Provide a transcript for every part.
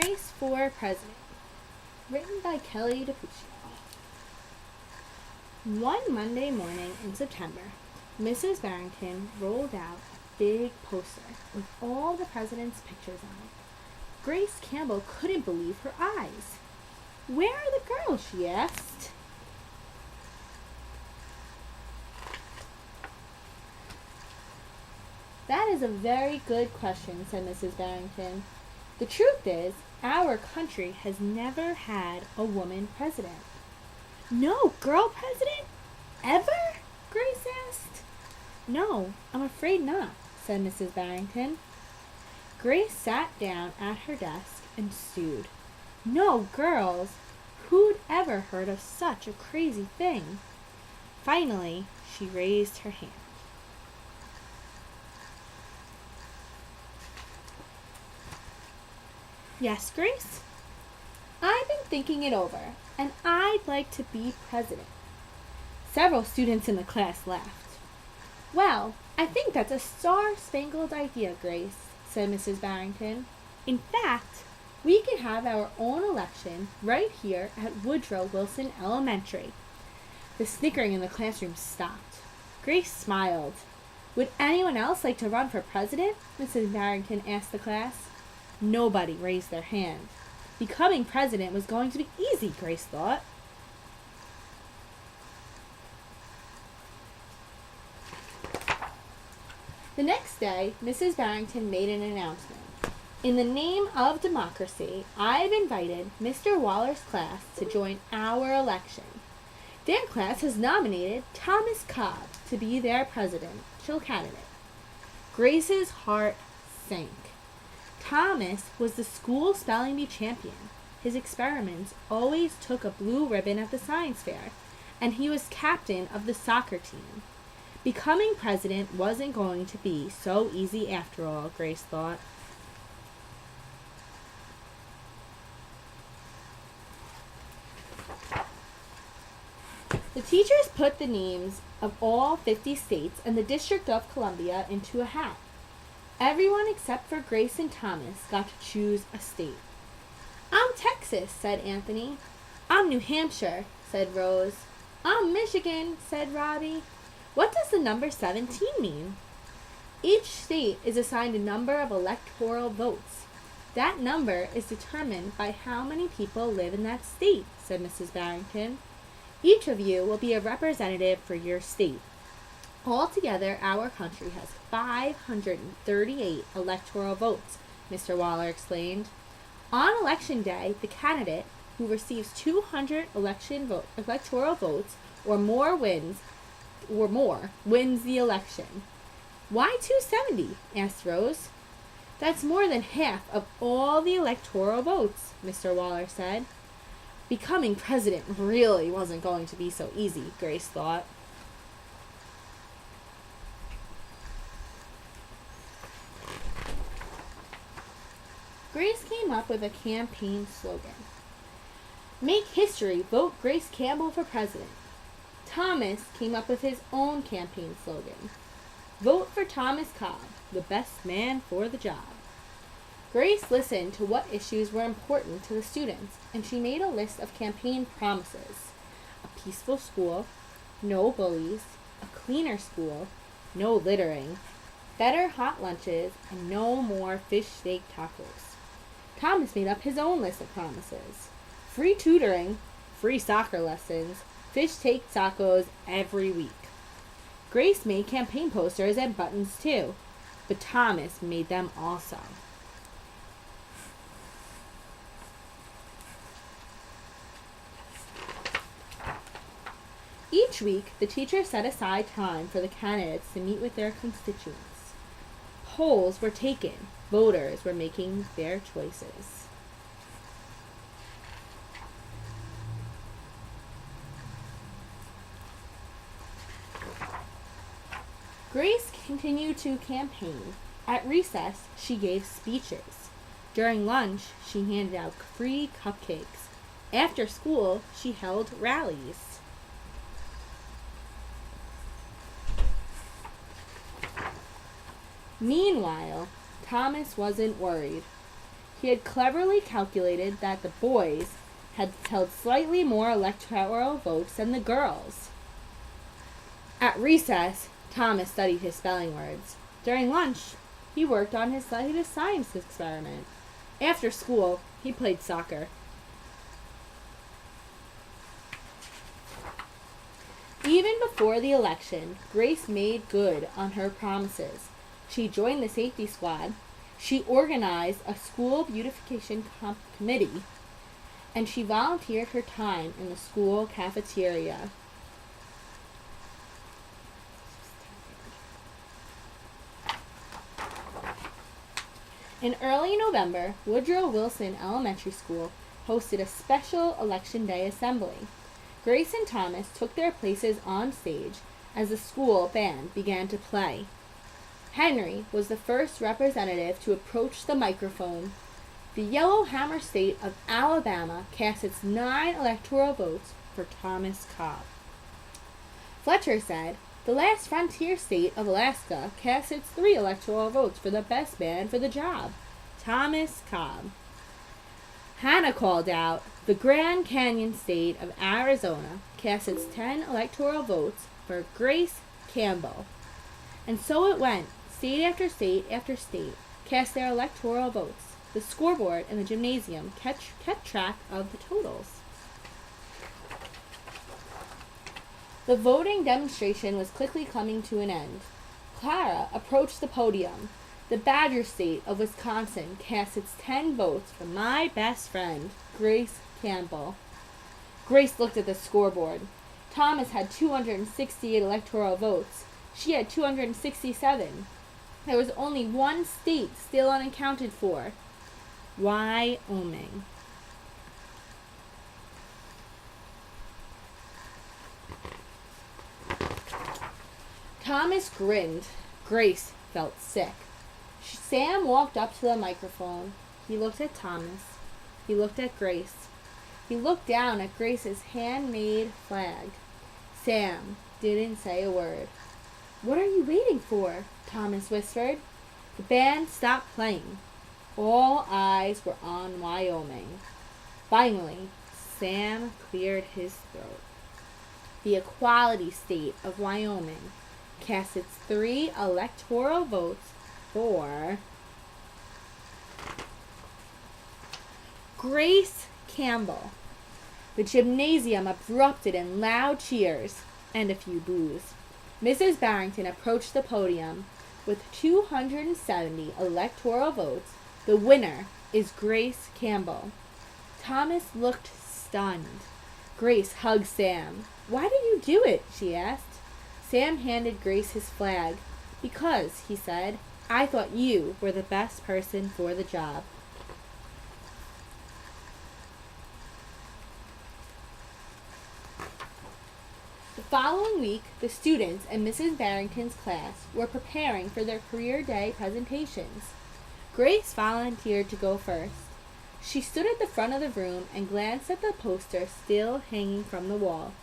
Grace for President, written by Kelly DePuccio. One Monday morning in September, Mrs. Barrington rolled out a big poster with all the president's pictures on it. Grace Campbell couldn't believe her eyes. "Where are the girls?" she asked. "That is a very good question," said Mrs. Barrington. "The truth is, our country has never had a woman president." "No girl president? Ever?" Grace asked. "No, I'm afraid not," said Mrs. Barrington. Grace sat down at her desk and stewed. No girls? Who'd ever heard of such a crazy thing? Finally, she raised her hand. "Yes, Grace? I've been thinking it over, and I'd like to be president." Several students in the class laughed. "Well, I think that's a star-spangled idea, Grace," said Mrs. Barrington. "In fact, we could have our own election right here at Woodrow Wilson Elementary." The snickering in the classroom stopped. Grace smiled. "Would anyone else like to run for president?" Mrs. Barrington asked the class. Nobody raised their hand. Becoming president was going to be easy, Grace thought. The next day, Mrs. Barrington made an announcement. "In the name of democracy, I've invited Mr. Waller's class to join our election. Their class has nominated Thomas Cobb to be their presidential candidate." Grace's heart sank. Thomas was the school spelling bee champion. His experiments always took a blue ribbon at the science fair, and he was captain of the soccer team. Becoming president wasn't going to be so easy after all, Grace thought. The teachers put the names of all 50 states and the District of Columbia into a hat. Everyone except for Grace and Thomas got to choose a state. "I'm Texas," said Anthony. "I'm New Hampshire," said Rose. "I'm Michigan," said Robbie. "What does the number 17 mean?" "Each state is assigned a number of electoral votes. That number is determined by how many people live in that state," said Mrs. Barrington. "Each of you will be a representative for your state. Altogether, our country has 538 electoral votes," Mr. Waller explained. "On election day, the candidate who receives 200 electoral votes or more wins the election." "Why 270? asked Rose. "That's more than half of all the electoral votes," Mr. Waller said. Becoming president really wasn't going to be so easy, Grace thought. Grace came up with a campaign slogan. "Make history, vote Grace Campbell for president." Thomas came up with his own campaign slogan. "Vote for Thomas Cobb, the best man for the job." Grace listened to what issues were important to the students, and she made a list of campaign promises. A peaceful school, no bullies, a cleaner school, no littering, better hot lunches, and no more fish steak tacos. Thomas made up his own list of promises. Free tutoring, free soccer lessons, fish steak tacos every week. Grace made campaign posters and buttons too, but Thomas made them also. Each week, the teacher set aside time for the candidates to meet with their constituents. Polls were taken. Voters were making their choices. Grace continued to campaign. At recess, she gave speeches. During lunch, she handed out free cupcakes. After school, she held rallies. Meanwhile, Thomas wasn't worried. He had cleverly calculated that the boys had held slightly more electoral votes than the girls. At recess, Thomas studied his spelling words. During lunch, he worked on his latest science experiment. After school, he played soccer. Even before the election, Grace made good on her promises. She joined the safety squad. She organized a school beautification committee, and she volunteered her time in the school cafeteria. In early November, Woodrow Wilson Elementary School hosted a special Election Day assembly. Grace and Thomas took their places on stage as the school band began to play. Henry was the first representative to approach the microphone. The Yellowhammer state of Alabama cast its 9 electoral votes for Thomas Cobb. Fletcher said, "The last frontier state of Alaska cast its 3 electoral votes for the best man for the job, Thomas Cobb." Hannah called out, "The Grand Canyon state of Arizona cast its 10 electoral votes for Grace Campbell." And so it went. State after state cast their electoral votes. The scoreboard in the gymnasium kept track of the totals. The voting demonstration was quickly coming to an end. Clara approached the podium. The Badger State of Wisconsin cast its 10 votes for my best friend, Grace Campbell. Grace looked at the scoreboard. Thomas had 268 electoral votes. She had 267. There was only one state still unaccounted for: Wyoming. Thomas grinned. Grace felt sick. Sam walked up to the microphone. He looked at Thomas. He looked at Grace. He looked down at Grace's handmade flag. Sam didn't say a word. "What are you waiting for?" Thomas whispered. The band stopped playing. All eyes were on Wyoming. Finally, Sam cleared his throat. The equality state of Wyoming cast its 3 electoral votes for Grace Campbell. The gymnasium erupted in loud cheers and a few boos. Mrs. Barrington approached the podium. With 270 electoral votes, the winner is Grace Campbell. Thomas looked stunned. Grace hugged Sam. "Why did you do it?" she asked. Sam handed Grace his flag. "Because," he said, "I thought you were the best person for the job." The following week, the students in Mrs. Barrington's class were preparing for their career day presentations. Grace volunteered to go first. She stood at the front of the room and glanced at the poster still hanging from the wall.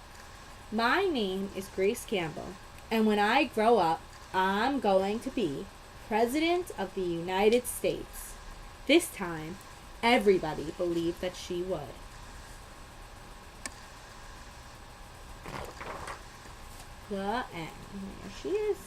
"My name is Grace Campbell, and when I grow up, I'm going to be President of the United States." This time, everybody believed that she would. The end. There she is.